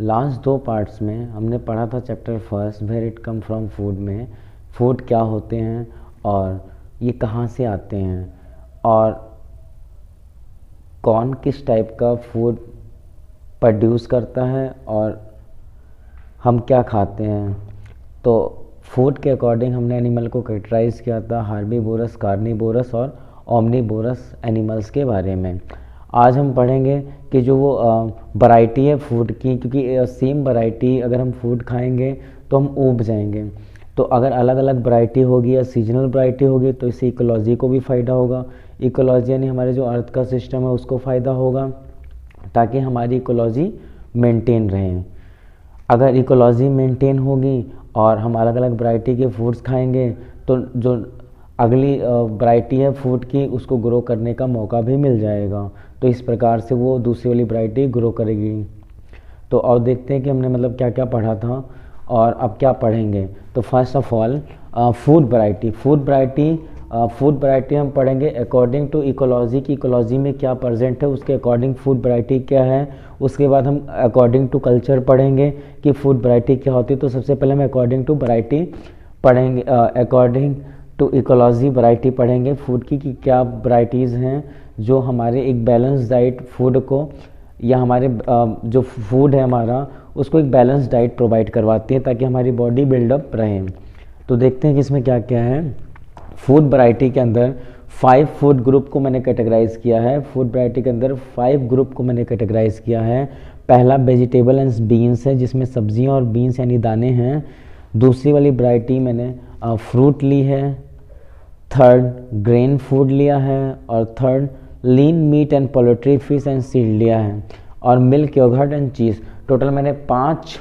Last दो parts में हमने पढ़ा था chapter first where it come from food में फूड क्या होते हैं और ये कहाँ से आते हैं और कौन किस टाइप का फूड प्रोड्यूस करता है और हम क्या खाते हैं। तो फूड के अकॉर्डिंग हमने एनिमल को कैटेगराइज किया था हार्बीवोरस, कार्निवोरस और ओमनीवोरस एनिमल्स के बारे में। आज हम पढ़ेंगे कि जो वो वैरायटी है फूड की, क्योंकि सेम वैरायटी अगर हम फूड खाएंगे तो हम ऊब जाएंगे। तो अगर अलग अलग वैरायटी होगी या सीजनल वैरायटी होगी तो इससे इकोलॉजी को भी फ़ायदा होगा। इकोलॉजी यानी हमारे जो अर्थ का सिस्टम है उसको फ़ायदा होगा ताकि हमारी इकोलॉजी मेंटेन रहे। अगर इकोलॉजी मेंटेन होगी और हम अलग अलग वैरायटी के फूड्स खाएंगे तो जो अगली वैरायटी है फूड की उसको ग्रो करने का मौका भी मिल जाएगा। तो इस प्रकार से वो दूसरी वाली वैरायटी ग्रो करेगी। तो और देखते हैं कि हमने मतलब क्या क्या पढ़ा था और अब क्या पढ़ेंगे। तो first of all food variety हम पढ़ेंगे अकॉर्डिंग टू इकोलॉजी की इकोलॉजी में क्या प्रेजेंट है उसके अकॉर्डिंग फूड वैरायटी क्या है। उसके बाद हम अकॉर्डिंग टू कल्चर पढ़ेंगे कि फूड वैरायटी क्या होती है। तो सबसे पहले हम अकॉर्डिंग टू वैरायटी पढ़ेंगे, अकॉर्डिंग टू इकोलॉजी वैरायटी पढ़ेंगे फूड की कि क्या वैरायटीज़ हैं जो हमारे एक बैलेंस डाइट फूड को या हमारे जो फूड है हमारा उसको एक बैलेंस डाइट प्रोवाइड करवाती है ताकि हमारी बॉडी बिल्डअप रहे। तो देखते हैं कि इसमें क्या क्या है। फूड वैरायटी के अंदर 5 फूड ग्रुप को मैंने कैटेगराइज किया है। फूड वैरायटी के अंदर 5 ग्रुप को मैंने कैटेगराइज किया है। पहला वेजिटेबल एंड बीन्स है जिसमें सब्जियां और बीन्स यानी दाने हैं। दूसरी वाली वैरायटी मैंने फ्रूट ली है। थर्ड ग्रेन फूड लिया है और third lean meat and poultry fish and seed लिया है और milk yogurt and cheese. Total मैंने 5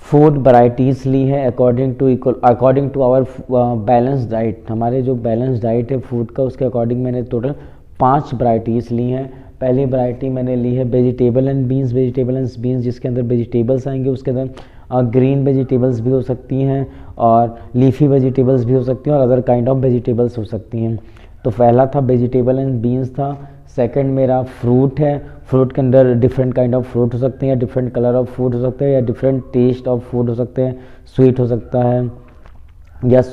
फूड वैरायटीज़ ली है according to our balance diet. हमारे जो बैलेंस डाइट है फूड का उसके अकॉर्डिंग मैंने टोटल 5 वैरायटीज़ ली हैं। पहली वैरायटी मैंने ली है वेजिटेबल एंड बीन्स जिसके अंदर वेजिटेबल्स आएंगे। उसके अंदर ग्रीन वेजिटेबल्स भी हो सकती हैं और लीफी वेजिटेबल्स भी हो सकती हैं और अदर काइंड ऑफ वेजिटेबल्स हो सकती हैं। तो पहला था वेजिटेबल एंड बीन्स था। सेकंड मेरा फ्रूट है। फ्रूट के अंदर डिफरेंट काइंड ऑफ फ्रूट हो सकते हैं या डिफरेंट कलर ऑफ फूड हो सकते हैं या डिफरेंट टेस्ट ऑफ फूड हो सकते हैं। स्वीट हो सकता है या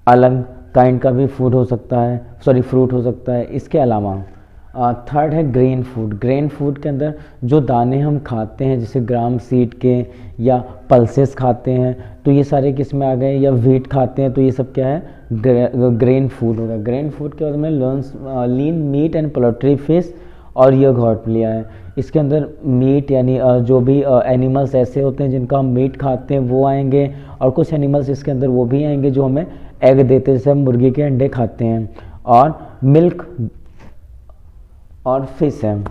अलग काइंड का भी फूड हो सकता है, फ्रूट हो सकता है। इसके अलावा थर्ड है ग्रेन फूड के अंदर जो दाने हम खाते हैं जैसे ग्राम सीड के या पल्सेस खाते हैं तो ये सारे किस में आ गए, या व्हीट खाते हैं तो ये सब क्या है ग्रेन फूड होगा। ग्रेन फूड के बाद हमने लीन मीट एंड पोल्ट्री फिश और योगर्ट लिया है। इसके अंदर मीट यानी जो भी एनिमल्स ऐसे होते हैं जिनका हम मीट खाते हैं वो आएंगे और कुछ एनिमल्स इसके अंदर वो भी आएंगे जो हमें एग देते हैं जैसे हम मुर्गी के अंडे खाते हैं। और मिल्क और फिश है।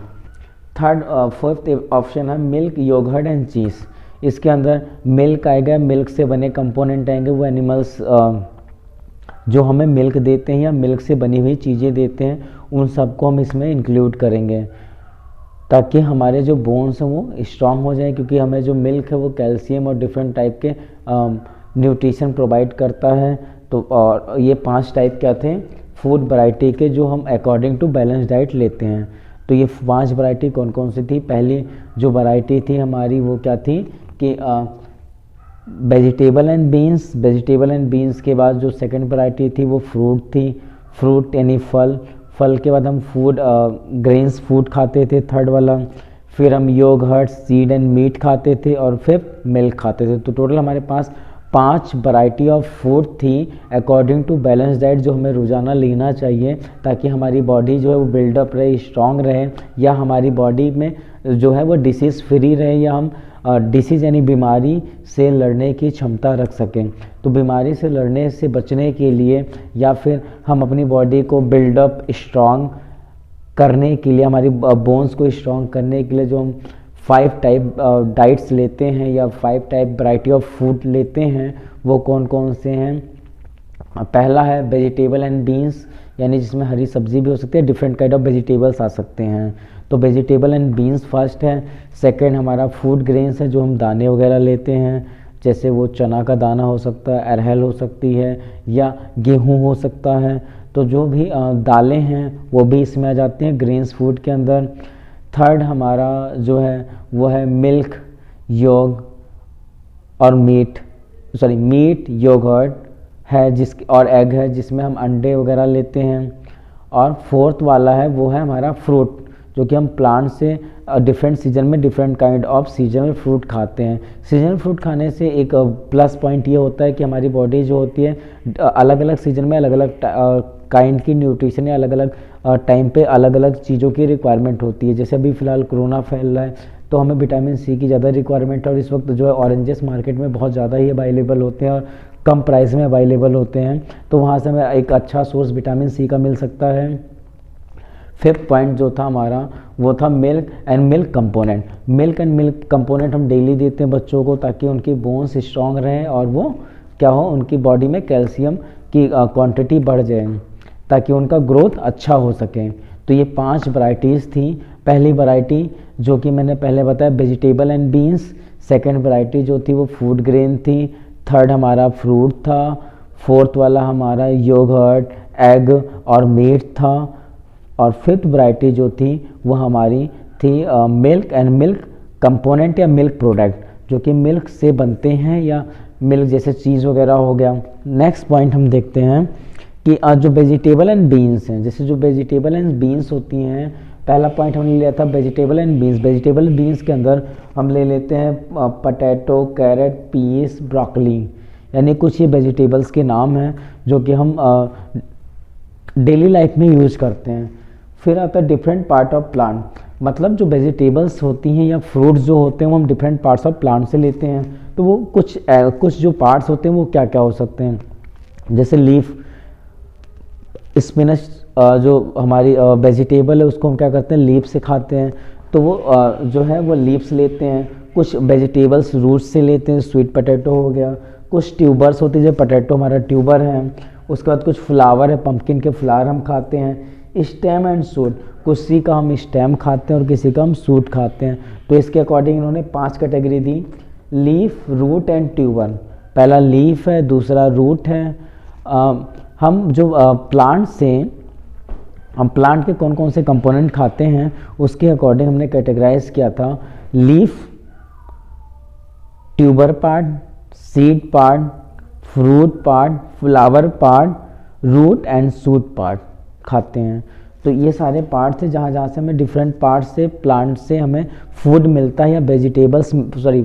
फोर्थ ऑप्शन है मिल्क योगर्ट एंड चीज़। इसके अंदर मिल्क आएगा, मिल्क से बने कंपोनेंट आएंगे, वो एनिमल्स जो हमें मिल्क देते हैं या मिल्क से बनी हुई चीज़ें देते हैं उन सबको हम इसमें इंक्लूड करेंगे ताकि हमारे जो बोन्स हैं वो स्ट्रांग हो जाए, क्योंकि हमें जो मिल्क है वो कैल्शियम और डिफरेंट टाइप के न्यूट्रिशन प्रोवाइड करता है। तो और ये 5 टाइप क्या थे फूड वैरायटी के जो हम अकॉर्डिंग टू बैलेंस डाइट लेते हैं। तो ये 5 वैरायटी कौन कौन सी थी। पहली जो वैरायटी थी हमारी वो क्या थी कि वेजिटेबल एंड बीन्स के बाद जो सेकंड वैरायटी थी वो फ्रूट थी। फ्रूट यानी फल के बाद हम ग्रेन्स फूड खाते थे थर्ड वाला। फिर हम योगर्ट सीड एंड मीट खाते थे और फिर मिल्क खाते थे। तो टोटल हमारे पास 5 वैरायटी ऑफ फूड थी अकॉर्डिंग टू बैलेंस डाइट जो हमें रोज़ाना लेना चाहिए ताकि हमारी बॉडी जो है वो बिल्डअप रहे, स्ट्रांग रहे, या हमारी बॉडी में जो है वो डिसीज़ फ्री रहे, या हम डिसीज़ यानी बीमारी से लड़ने की क्षमता रख सकें। तो बीमारी से लड़ने से बचने के लिए या फिर हम अपनी बॉडी को बिल्डअप स्ट्रांग करने के लिए, हमारी बोन्स को स्ट्रांग करने के लिए जो हम 5 टाइप डाइट्स लेते हैं या 5 टाइप वैरायटी ऑफ फूड लेते हैं वो कौन कौन से हैं। पहला है वेजिटेबल एंड बीन्स यानी जिसमें हरी सब्जी भी हो सकती है, डिफरेंट काइंड ऑफ वेजिटेबल्स आ सकते हैं। तो वेजिटेबल एंड बीन्स फर्स्ट है। सेकंड हमारा फूड ग्रेन्स है जो हम दाने वगैरह लेते हैं, जैसे वो चना का दाना हो सकता है, अरहर हो सकती है या गेहूँ हो सकता है। तो जो भी दालें हैं वो भी इसमें आ जाते हैं ग्रेन्स फूड के अंदर। थर्ड हमारा जो है वो है मिल्क योग और मीट योगर्ट है और एग है जिसमें हम अंडे वगैरह लेते हैं। और फोर्थ वाला है वो है हमारा फ्रूट, जो कि हम प्लांट से डिफरेंट सीजन में different kind of seasonal fruit खाते हैं। सीजनल फ्रूट खाने से एक प्लस पॉइंट ये होता है कि हमारी बॉडी जो होती है अलग अलग सीजन में अलग अलग काइंड की न्यूट्रिशन या अलग अलग टाइम पे अलग अलग चीज़ों की रिक्वायरमेंट होती है। जैसे अभी फ़िलहाल कोरोना फैल रहा है तो हमें विटामिन सी की ज़्यादा रिक्वायरमेंट है, और इस वक्त जो है ऑरेंजेस मार्केट में बहुत ज़्यादा ही अवेलेबल होते हैं और कम प्राइस में अवेलेबल होते हैं, तो वहाँ से हमें एक अच्छा सोर्स विटामिन सी का मिल सकता है। फिफ्थ पॉइंट जो था हमारा वो था milk and milk component. Milk and milk component हम डेली देते हैं बच्चों को ताकि उनकी बोन्स स्ट्रॉन्ग रहें और वो क्या हो, उनकी बॉडी में कैल्शियम की क्वांटिटी बढ़ जाए ताकि उनका ग्रोथ अच्छा हो सके। तो ये 5 वैरायटीज़ थी। पहली वैरायटी जो कि मैंने पहले बताया vegetable and beans, second variety जो थी वो फूड ग्रेन थी, थर्ड हमारा फ्रूट था, फोर्थ वाला हमारा योगर्ट, एग और मीट था, और फिफ्थ वैरायटी जो थी वो हमारी थी मिल्क एंड मिल्क कंपोनेंट या मिल्क प्रोडक्ट जो कि मिल्क से बनते हैं या मिल्क जैसे चीज़ वगैरह हो गया। नेक्स्ट पॉइंट हम देखते हैं कि जो वेजिटेबल एंड बीन्स हैं, जैसे जो वेजिटेबल एंड बीन्स होती हैं, पहला पॉइंट हमने लिया था vegetable and beans. Vegetable beans के अंदर हम ले लेते हैं पटैटो, कैरेट, पीस, ब्रोकली, यानी कुछ ये वेजिटेबल्स के नाम हैं जो कि हम डेली लाइफ में यूज़ करते हैं। फिर आता है डिफरेंट पार्ट ऑफ प्लांट, मतलब जो वेजिटेबल्स होती हैं या फ्रूट्स जो होते हैं वो हम डिफरेंट पार्ट्स ऑफ प्लांट से लेते हैं। तो वो कुछ जो पार्ट्स होते हैं वो क्या क्या हो सकते हैं, जैसे लीफ, स्पिनच जो हमारी वेजिटेबल है उसको हम क्या करते हैं, लीफ से खाते हैं, तो वो जो है वो लीव्स लेते हैं। कुछ वेजिटेबल्स रूट्स से लेते हैं, स्वीट पोटैटो हो गया। कुछ ट्यूबर्स होते हैं, जैसे पोटैटो हमारा ट्यूबर है। उसके बाद कुछ फ्लावर है, पंपकिन के फ्लावर हम खाते हैं। स्टेम एंड सूट, किसी का हम स्टेम खाते हैं और किसी का हम सूट खाते हैं। तो इसके अकॉर्डिंग इन्होंने 5 कैटेगरी दी, लीफ, रूट एंड ट्यूबर। पहला लीफ है, दूसरा रूट है। हम जो प्लांट से हम प्लांट के कौन कौन से कंपोनेंट खाते हैं उसके अकॉर्डिंग हमने कैटेगराइज किया था। Leaf, tuber part, seed part, fruit part, flower part, root and shoot part खाते हैं। तो ये सारे पार्ट्स हैं जहाँ से हमें डिफरेंट पार्ट्स से प्लांट से हमें फूड मिलता है या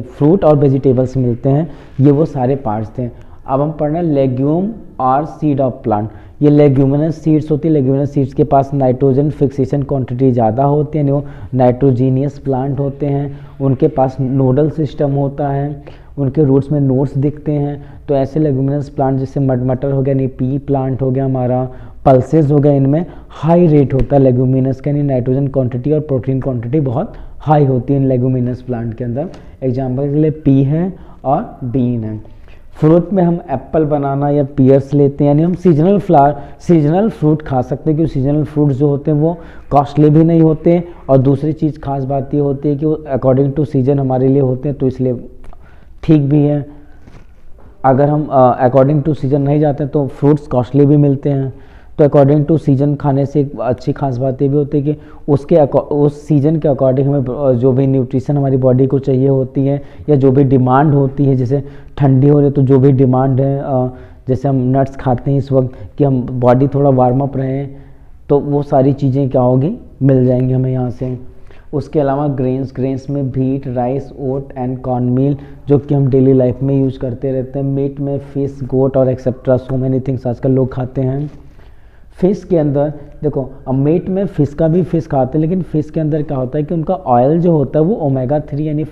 फ्रूट और वेजिटेबल्स मिलते हैं। ये वो सारे पार्ट्स थे। अब हम पढ़ रहे हैं लेग्यूम और सीड ऑफ प्लांट। ये लेग्यूमिनस सीड्स होती है। लेग्यूमिनस सीड्स के पास नाइट्रोजन फिक्सेशन क्वांटिटी ज़्यादा होती है, यानी वो नाइट्रोजीनियस प्लांट होते हैं। उनके पास नोडल सिस्टम होता है, उनके रूट्स में नोड्स दिखते हैं। तो ऐसे लेग्यूमिनस प्लांट जैसे मटर हो गया, यानी पी प्लांट हो गया हमारा, पल्सेस हो गया, इनमें हाई रेट होता है लेग्यूमिनस का, यानी नाइट्रोजन क्वांटिटी और प्रोटीन क्वांटिटी बहुत हाई होती है इन लेग्यूमिनस प्लांट के अंदर। एग्जाम्पल के लिए पी है और बीन है। फ्रूट में हम एप्पल, बनाना या पियर्स लेते हैं, यानी हम सीजनल फ्रूट खा सकते हैं, क्योंकि सीजनल फ्रूट जो होते हैं वो कॉस्टली भी नहीं होते। और दूसरी चीज़ खास बात ये होती है कि वो अकॉर्डिंग टू सीजन हमारे लिए होते हैं, तो इसलिए ठीक भी है। अगर हम अकॉर्डिंग टू सीजन नहीं जाते तो फ्रूट्स कॉस्टली भी मिलते हैं। तो अकॉर्डिंग टू सीजन खाने से एक अच्छी खास बात ये भी होती है कि उस सीजन के अकॉर्डिंग हमें जो भी न्यूट्रिशन हमारी बॉडी को चाहिए होती है या जो भी डिमांड होती है, जैसे ठंडी हो रही है तो जो भी डिमांड है, जैसे हम नट्स खाते हैं इस वक्त कि हम बॉडी थोड़ा वार्म अप रहें, तो वो सारी चीज़ें क्या होगी, मिल जाएंगी हमें यहाँ से। उसके अलावा ग्रेन्स में wheat, rice, oat and corn meal, जो कि हम डेली लाइफ में यूज़ करते रहते हैं। मीट में फिश, गोट और एक्सेट्रा, सो मैनी थिंग्स आजकल लोग खाते हैं। फिश के अंदर देखो, अब मीट में फिश का भी फिश खाते हैं, लेकिन फिश के अंदर क्या होता है कि उनका ऑयल जो होता है वो ओमेगा 3 यानी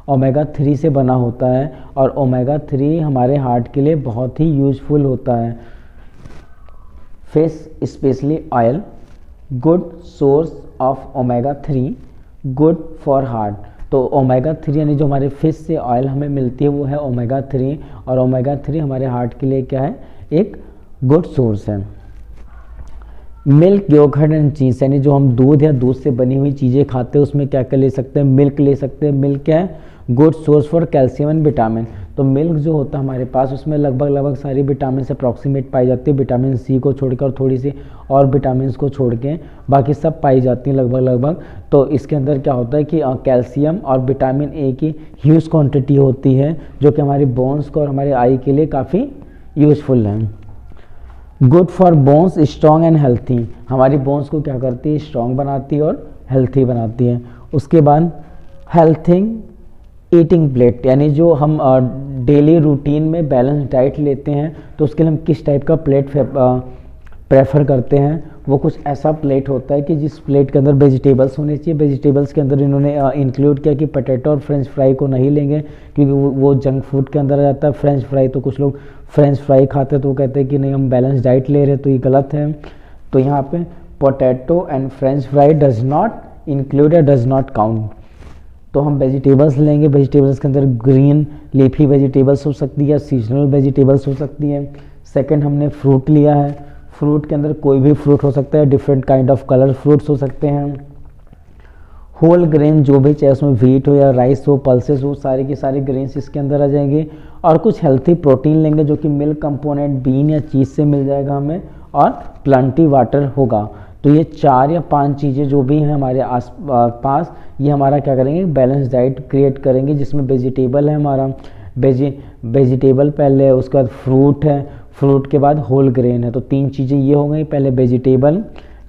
ओमेगा 3 से बना होता है, और ओमेगा 3 हमारे हार्ट के लिए बहुत ही यूजफुल होता है। Fish specially oil, good source of omega 3, good for heart. तो ओमेगा 3 यानी जो हमारे फिश से ऑयल हमें मिलती है वो है ओमेगा 3, और ओमेगा 3 हमारे हार्ट के लिए क्या है, एक गुड सोर्स है। मिल्क, योगर्ट एंड चीज़, यानी जो हम दूध या दूध से बनी हुई चीज़ें खाते हैं उसमें क्या क्या ले सकते हैं, मिल्क ले सकते हैं। मिल्क क्या है, good source for calcium and vitamin. तो मिल्क जो होता है हमारे पास उसमें लगभग सारी विटामिन से अप्रॉक्सीमेट पाई जाती है, विटामिन सी को छोड़कर और थोड़ी सी और विटामिन को छोड़ के बाकी सब पाई जाती हैं लगभग। तो इसके अंदर क्या होता है कि कैल्शियम और विटामिन ए की ह्यूज क्वांटिटी होती है जो कि हमारी बोन्स को और हमारे आई के लिए काफ़ी यूजफुल है। Good for bones, strong and healthy, हमारी बोन्स को क्या करती है, स्ट्रॉन्ग बनाती है और हेल्थी बनाती है। उसके बाद हेल्थिंग ईटिंग प्लेट, यानी जो हम डेली रूटीन में बैलेंस डाइट लेते हैं तो उसके लिए हम किस टाइप का प्लेट प्रेफर करते हैं। वो कुछ ऐसा प्लेट होता है कि जिस प्लेट के अंदर वेजिटेबल्स होने चाहिए। वेजिटेबल्स के अंदर इन्होंने इंक्लूड किया कि पोटैटो और फ्रेंच फ्राई को नहीं लेंगे क्योंकि वो जंक फूड के अंदर आ जाता है। फ्रेंच फ्राई तो कुछ लोग फ्रेंच फ्राई खाते हैं तो वो कहते हैं कि नहीं हम बैलेंस डाइट ले रहे हैं, तो ये गलत है। तो यहाँ पे potato and French fry does not include या डज नॉट काउंट। तो हम वेजिटेबल्स लेंगे, वेजिटेबल्स के अंदर ग्रीन लीफी वेजिटेबल्स हो सकती है, सीजनल वेजिटेबल्स हो सकती हैं। सेकंड हमने फ्रूट लिया है, फ्रूट के अंदर कोई भी फ्रूट हो सकता है, different kind of colour fruits हो सकते हैं। होल ग्रेन जो भी चाहे उसमें व्हीट हो या राइस हो, पल्सेस हो, सारे के सारे ग्रेन्स इसके अंदर आ जाएंगे। और कुछ हेल्थी प्रोटीन लेंगे जो कि मिल्क कंपोनेंट, बीन या चीज़ से मिल जाएगा हमें, और प्लेंटी वाटर होगा। तो ये 4 या 5 चीज़ें जो भी हैं हमारे आस पास, ये हमारा क्या करेंगे, बैलेंस डाइट क्रिएट करेंगे जिसमें वेजिटेबल है हमारा, वेजिटेबल पहले है, उसके बाद फ्रूट है, फ्रूट के बाद होल ग्रेन है। तो 3 चीज़ें ये हो गई। पहले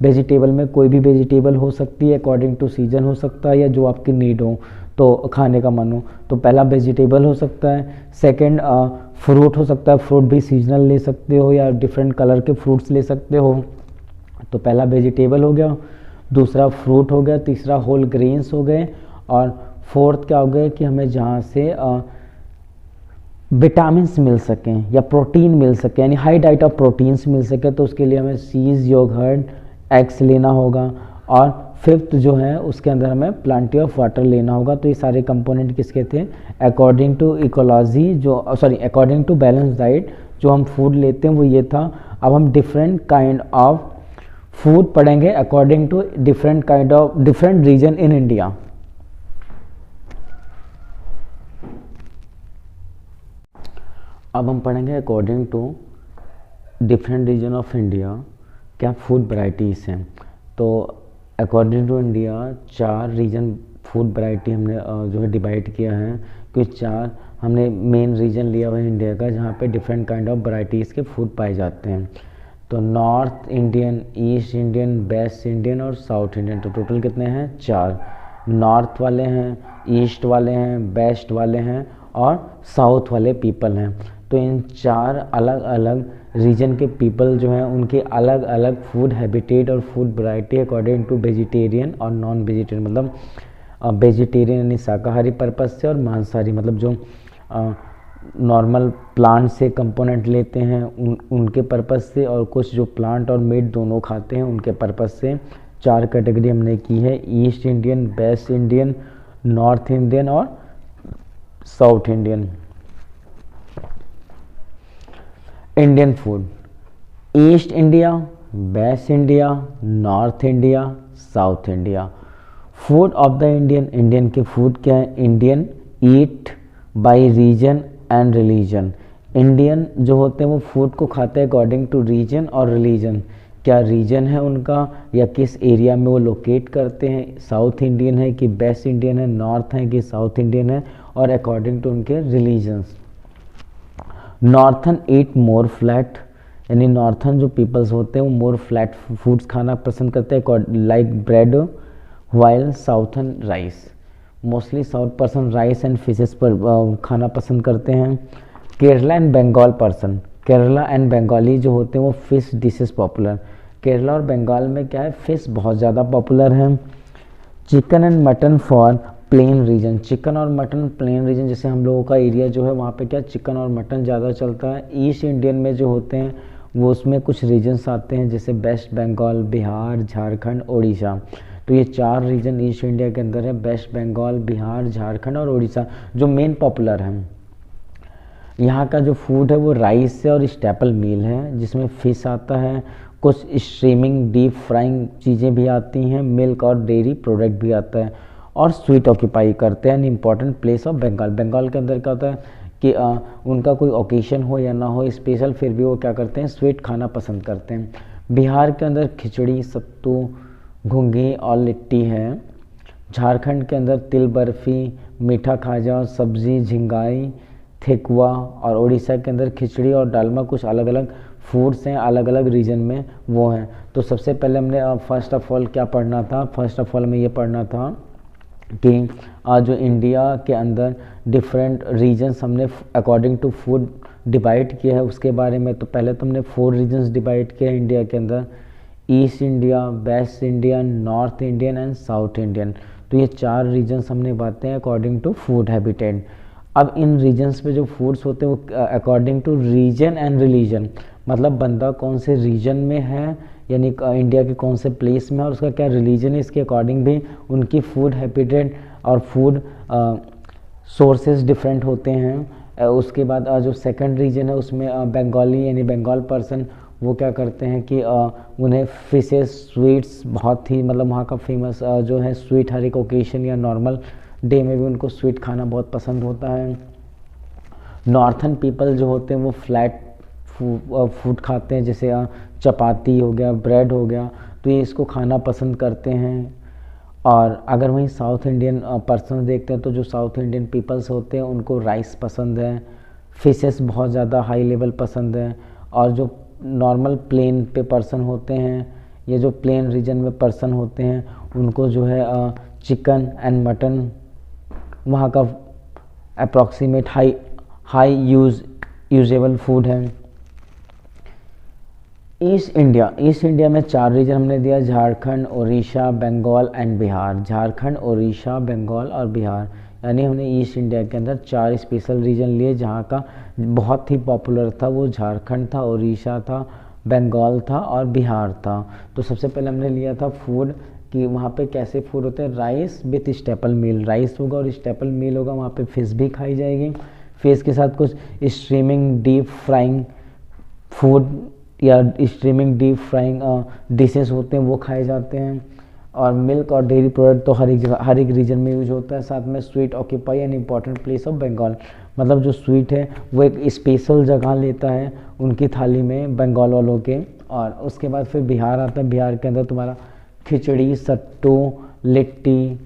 वेजिटेबल में कोई भी वेजिटेबल हो सकती है, अकॉर्डिंग टू सीजन हो सकता है या जो आपकी नीड हो तो खाने का मन हो। तो पहला वेजिटेबल हो सकता है। सेकंड फ्रूट हो सकता है, फ्रूट भी सीजनल ले सकते हो या डिफरेंट कलर के फ्रूट्स ले सकते हो। तो पहला वेजिटेबल हो गया, दूसरा फ्रूट हो गया, तीसरा होल ग्रेन्स हो गए, और फोर्थ क्या हो गया कि हमें जहाँ से विटामिन्स मिल सकें या प्रोटीन मिल सके, यानी हाई डाइट ऑफ प्रोटीन्स मिल सके। तो उसके लिए हमें चीज़, योगर्ट, एग्स लेना होगा। और फिफ्थ जो है उसके अंदर हमें प्लेंटी ऑफ वाटर लेना होगा। तो ये सारे कंपोनेंट किसके थे, according to ecology according to balance diet जो हम फूड लेते हैं वो ये था। अब हम डिफरेंट काइंड ऑफ फूड पढ़ेंगे according to different region in India. अब हम पढ़ेंगे according to different region of India क्या फूड वैराइटीज़ हैं। तो according to India 4 region food variety हमने जो है डिवाइड किया है, क्योंकि 4 हमने मेन रीजन लिया हुआ है इंडिया का जहाँ पे डिफरेंट काइंड ऑफ वैराइटीज़ के फूड पाए जाते हैं। तो north Indian, east Indian, west Indian और साउथ इंडियन। तो टोटल कितने हैं, 4। नॉर्थ वाले हैं, ईस्ट वाले हैं, वेस्ट वाले हैं और साउथ वाले पीपल हैं। तो इन 4 अलग अलग रीजन के पीपल जो हैं उनके अलग अलग फूड हैबिटेट और food variety according to vegetarian और नॉन वेजिटेरियन, मतलब वेजिटेरियन यानी शाकाहारी पर्पज़ से और मांसाहारी मतलब जो नॉर्मल प्लांट से कंपोनेंट लेते हैं उनके पर्पज़ से, और कुछ जो प्लांट और मीट दोनों खाते हैं उनके पर्पज़ से 4 कैटेगरी हमने की है, east Indian, west Indian, north Indian और south Indian. Indian food, east India, west India, north India, south India. Food of the Indian के फूड क्या है, Indian eat by region and religion. Indian जो होते हैं वो फूड को खाते हैं अकॉर्डिंग टू रीजन और रिलीजन, क्या रीजन है उनका या किस एरिया में वो लोकेट करते हैं, साउथ इंडियन है कि वेस्ट इंडियन है, नॉर्थ है कि साउथ इंडियन है, और अकॉर्डिंग टू उनके रिलीजन्स। नॉर्थन ईट मोर फ्लैट, यानी नॉर्थन जो पीपल्स होते हैं वो मोर फ्लैट फूड्स खाना पसंद करते हैं like bread, while southern rice. Mostly south person rice and fishes पर खाना पसंद करते हैं। Kerala and Bengal person, Kerala and Bengali जो होते हैं वो फिश डिशेस पॉपुलर। केरला और बंगाल में क्या है, फिश बहुत ज़्यादा पॉपुलर है। Chicken and mutton for plain region, chicken और मटन प्लेन रीजन जैसे हम लोगों का एरिया जो है वहाँ पे क्या चिकन और मटन ज़्यादा चलता है। ईस्ट इंडियन में जो होते हैं वो उसमें कुछ रीजन्स आते हैं जैसे वेस्ट बंगाल, बिहार, झारखंड, उड़ीसा। तो ये 4 रीजन ईस्ट इंडिया के अंदर है, वेस्ट बंगाल, बिहार, झारखंड और उड़ीसा जो मेन पॉपुलर हैं। यहाँ का जो फूड है वो राइस है और स्टेपल मील है, जिसमें फिश आता है, कुछ स्ट्रीमिंग डीप फ्राइंग चीज़ें भी आती हैं, मिल्क और डेयरी प्रोडक्ट भी आता है, और स्वीट ऑक्यूपाई करते हैं an important place of Bengal. Bengal के अंदर क्या होता है कि उनका कोई ओकेशन हो या ना हो स्पेशल, फिर भी वो क्या करते हैं, स्वीट खाना पसंद करते हैं। बिहार के अंदर खिचड़ी, सत्तू, घुंगी और लिट्टी है। झारखंड के अंदर तिल बर्फ़ी, मीठा खाजा, सब्जी, झिंगाई, ठेकुआ, और उड़ीसा के अंदर खिचड़ी और डालमा। कुछ अलग अलग फूड्स हैं, अलग अलग रीजन में वो हैं। तो सबसे पहले हमने फर्स्ट ऑफ ऑल क्या पढ़ना था, फर्स्ट ऑफ ऑल हमें ये पढ़ना था कि जो इंडिया के अंदर डिफरेंट रीजन्स हमने अकॉर्डिंग टू फूड डिवाइड किया है उसके बारे में। तो पहले तो हमने 4 रीजन्स डिवाइड किया है इंडिया के अंदर, east India, waste Indian, north Indian and south Indian. तो ये 4 रीजन्स हमने बातें हैं अकॉर्डिंग टू फूड हैबिटेट। अब इन रीजन्स पे जो फूड्स होते हैं वो according to region and religion, मतलब बंदा कौन से रीजन में है, यानी इंडिया के कौन से प्लेस में है और उसका क्या रिलीजन है, इसके अकॉर्डिंग भी उनकी फूड हैबिटेट और फूड सोर्सेज डिफरेंट होते हैं। उसके बाद जो सेकंड रीजन है उसमें बंगाली यानी बंगाल पर्सन वो क्या करते हैं कि उन्हें फिशेस, स्वीट्स बहुत ही, मतलब वहाँ का फेमस जो है स्वीट, हर एक ओकेशन या नॉर्मल डे में भी उनको स्वीट खाना बहुत पसंद होता है। नॉर्थन पीपल जो होते हैं वो फ्लैट फूड खाते हैं, जैसे चपाती हो गया, ब्रेड हो गया, तो ये इसको खाना पसंद करते हैं। और अगर वहीं साउथ इंडियन पर्सन देखते हैं तो जो साउथ इंडियन पीपल्स होते हैं उनको राइस पसंद है, फिशेस बहुत ज़्यादा हाई लेवल पसंद है। और जो नॉर्मल प्लेन पे पर्सन होते हैं, ये जो प्लेन रीजन में पर्सन होते हैं उनको जो है चिकन एंड मटन वहाँ का अप्रॉक्सीमेट हाई यूजेबल फूड है। ईस्ट इंडिया में 4 रीजन हमने दिया, झारखंड, उड़ीसा, बंगाल एंड बिहार। झारखंड, उड़ीसा, बंगाल और बिहार, यानी हमने ईस्ट इंडिया के अंदर 4 स्पेशल रीजन लिए जहाँ का बहुत ही पॉपुलर था वो झारखंड था, उड़ीसा था, बंगाल था और बिहार था। तो सबसे पहले हमने लिया था फूड कि वहाँ पे कैसे फूड होते हैं, rice with staple meal, rice होगा और स्टेपल मील होगा, वहाँ पे फिश भी खाई जाएगी, फिश के साथ कुछ स्ट्रीमिंग डीप फ्राइंग फूड या स्ट्रीमिंग डीप फ्राइंग डिशेस होते हैं वो खाए जाते हैं। और मिल्क और डेयरी प्रोडक्ट तो हर एक रीजन में यूज होता है। साथ में sweet occupy an important place of Bengal, मतलब जो स्वीट है वो एक स्पेशल जगह लेता है उनकी थाली में बंगाल वालों के। और उसके बाद फिर बिहार आता है, बिहार के अंदर तुम्हारा खिचड़ी, सत्तू, लिट्टी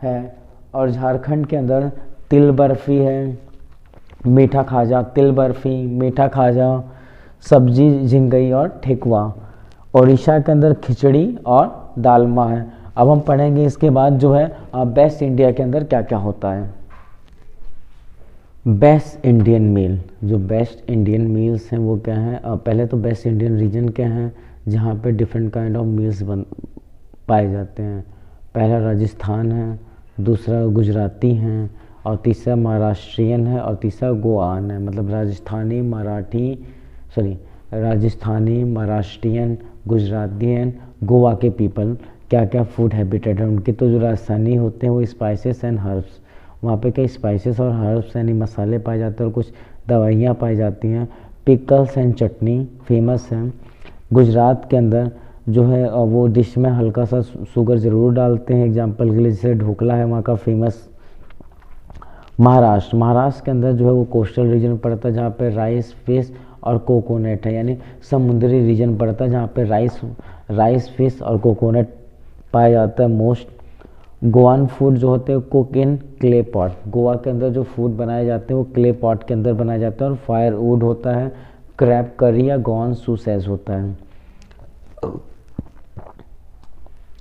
है। और झारखंड के अंदर तिल बर्फ़ी है, मीठा खाजा, तिल बर्फ़ी, मीठा खाजा, सब्जी, झिंगई और ठेकुआ। उड़ीसा के अंदर खिचड़ी और दालमा है। अब हम पढ़ेंगे इसके बाद जो है बेस्ट इंडिया के अंदर क्या क्या होता है। बेस्ट इंडियन मील, जो बेस्ट इंडियन मील्स हैं वो क्या हैं, पहले तो बेस्ट इंडियन रीजन क्या हैं जहाँ पे डिफरेंट काइंड ऑफ मील्स पाए जाते हैं। पहला राजस्थान है, दूसरा गुजराती हैं और तीसरा महाराष्ट्रियन है और तीसरा गोआन है। मतलब राजस्थानी, महाराष्ट्रियन, गुजरातियन, गोवा के पीपल क्या क्या फूड हैबिटेट है उनके। तो जो राजस्थानी होते हैं वो स्पाइसेस एंड हर्ब्स, वहाँ पे कई स्पाइसेस और हर्ब्स यानी मसाले पाए जाते हैं और कुछ दवाइयाँ पाई जाती हैं। पिकल्स एंड चटनी फेमस हैं। गुजरात के अंदर जो है वो डिश में हल्का सा शुगर ज़रूर डालते हैं, एग्जाम्पल के लिए जैसे ढोकला है वहाँ का फेमस। महाराष्ट्र के अंदर जो है वो कोस्टल रीजन पड़ता है जहाँ पे राइस, फिश और कोकोनट है, यानी समुद्री रीजन पड़ता है जहाँ पे राइस, फिश और कोकोनट पाया जाता है मोस्ट। गोवान फूड जो होते हैं cook in clay pot, Goa के अंदर जो फूड बनाए जाते हैं वो क्ले पॉट के अंदर बनाए जाते हैं और फायर वुड होता है, क्रैब करी या गॉन सूसेज होता है।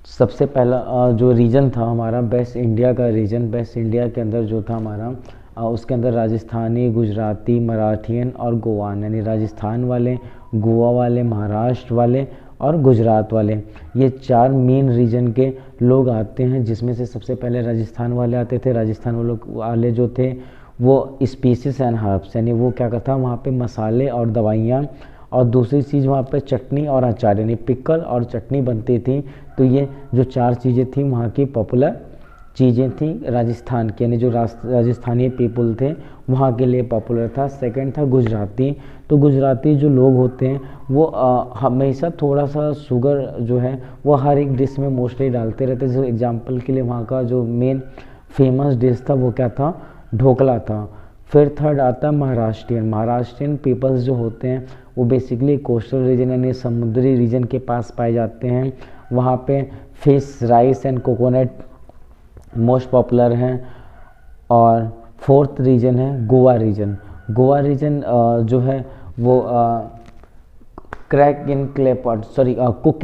सबसे पहला जो रीजन था हमारा बेस्ट इंडिया का रीजन, बेस्ट इंडिया के अंदर जो था हमारा उसके अंदर राजस्थानी, गुजराती, मराठियन और गोवान, यानी राजस्थान वाले, गोवा वाले, महाराष्ट्र वाले और गुजरात वाले, ये 4 मेन रीजन के लोग आते हैं। जिसमें से सबसे पहले राजस्थान वाले आते थे। राजस्थान वाले जो थे वो स्पीसीज एंड हर्ब्स, यानी वो क्या करता वहाँ पे मसाले और दवाइयाँ, और दूसरी चीज़ वहाँ पे चटनी और अचार यानी पिकल और चटनी बनती थी। तो ये जो 4 चीज़ें थी वहाँ की पॉपुलर चीज़ें थी राजस्थान के, यानी जो राजस्थानी पीपल थे वहाँ के लिए पॉपुलर था। सेकंड था गुजराती। तो गुजराती जो लोग होते हैं वो हमेशा थोड़ा सा शुगर जो है वो हर एक डिश में मोस्टली डालते रहते हैं। जैसे एग्जांपल के लिए वहाँ का जो मेन फेमस डिश था वो क्या था, ढोकला था। फिर थर्ड आता है महाराष्ट्रियन। महाराष्ट्रियन पीपल्स जो होते हैं वो बेसिकली कोस्टल रीजन यानी समुद्री रीजन के पास पाए जाते हैं। वहाँ पे fish, rice and coconut most popular हैं। और फोर्थ रीजन है गोवा रीजन। गोवा रीजन जो है वो कुक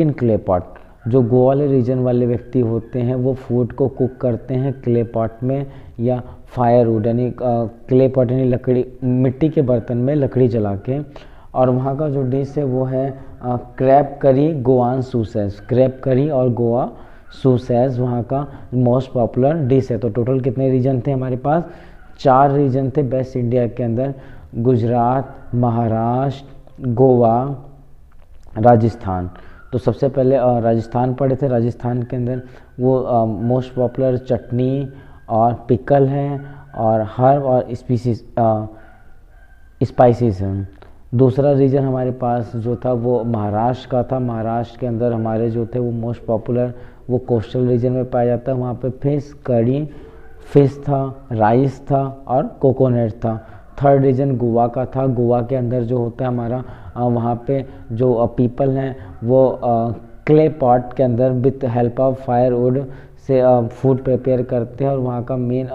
इन क्ले पॉट। जो गोवा वाले रीजन वाले व्यक्ति होते हैं वो फूड को कुक करते हैं क्ले पॉट में या फायरवुड यानी क्ले पॉट यानी लकड़ी, मिट्टी के बर्तन में लकड़ी जला के। और वहाँ का जो डिश है वो है क्रैब करी गोवान सूसेस। क्रैब करी और गोवा सूसेस वहाँ का मोस्ट पॉपुलर डिश है। तो टोटल कितने रीजन थे हमारे पास, 4 रीजन थे वेस्ट इंडिया के अंदर, गुजरात, महाराष्ट्र, गोवा, राजस्थान। तो सबसे पहले राजस्थान पढ़े थे। राजस्थान के अंदर वो मोस्ट पॉपुलर चटनी और पिकल है और हर्ब और स्पाइसेस हैं। दूसरा रीजन हमारे पास जो था वो महाराष्ट्र का था। महाराष्ट्र के अंदर हमारे जो थे वो मोस्ट पॉपुलर वो कोस्टल रीजन में पाया जाता है। वहाँ पे फिश करी, फिश था, राइस था और कोकोनट था। थर्ड रीजन गोवा का था। गोवा के अंदर जो होता है हमारा वहाँ पे जो पीपल हैं वो क्ले पॉट के अंदर विथ हेल्प ऑफ फायरवुड से फूड प्रिपेयर करते हैं। और वहाँ का मेन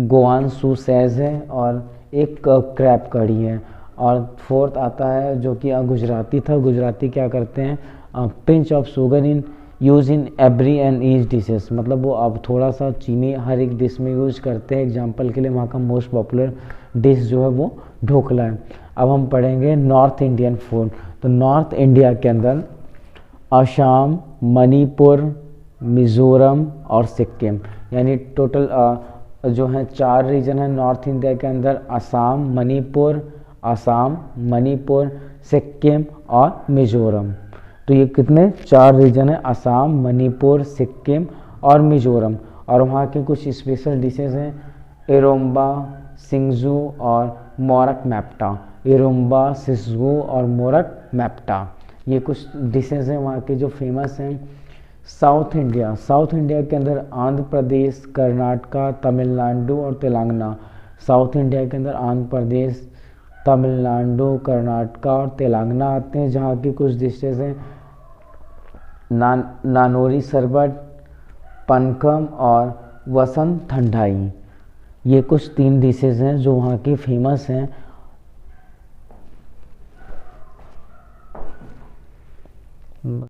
गोवान सूसेस है और एक क्रैब कड़ी है। और फोर्थ आता है जो कि गुजराती था। गुजराती क्या करते हैं, pinch of sugar in use in every and each dishes. मतलब वो अब थोड़ा सा चीनी हर एक डिश में यूज़ करते हैं। एग्जांपल के लिए वहाँ का मोस्ट पॉपुलर डिश जो है वो ढोकला है। अब हम पढ़ेंगे नॉर्थ इंडियन फूड। तो नॉर्थ इंडिया के अंदर असम, मणिपुर, मिज़ोरम और सिक्किम, यानी टोटल जो है 4 रीजन है नॉर्थ इंडिया के अंदर, असम, मणिपुर, सिक्किम और मिज़ोरम। तो ये कितने 4 रीजन है, असम, मणिपुर, सिक्किम और मिज़ोरम। और वहाँ के कुछ स्पेशल डिशेस हैं इरोम्बा, सिंगजू और मोरक मैप्टा। इरोम्बा, सिंगजू और मोरक मैप्टा ये कुछ डिशेस हैं वहाँ के जो फेमस हैं। साउथ इंडिया के अंदर आंध्र प्रदेश, कर्नाटका, तमिलनाडु और तेलंगाना। साउथ इंडिया के अंदर आंध्र प्रदेश, तमिलनाडु, कर्नाटका और तेलंगाना आते हैं। जहाँ की कुछ डिशेज हैं नानोरी शरबत, पनकम और वसंत ठंडाई। ये कुछ 3 डिशेज हैं जो वहाँ की फेमस हैं।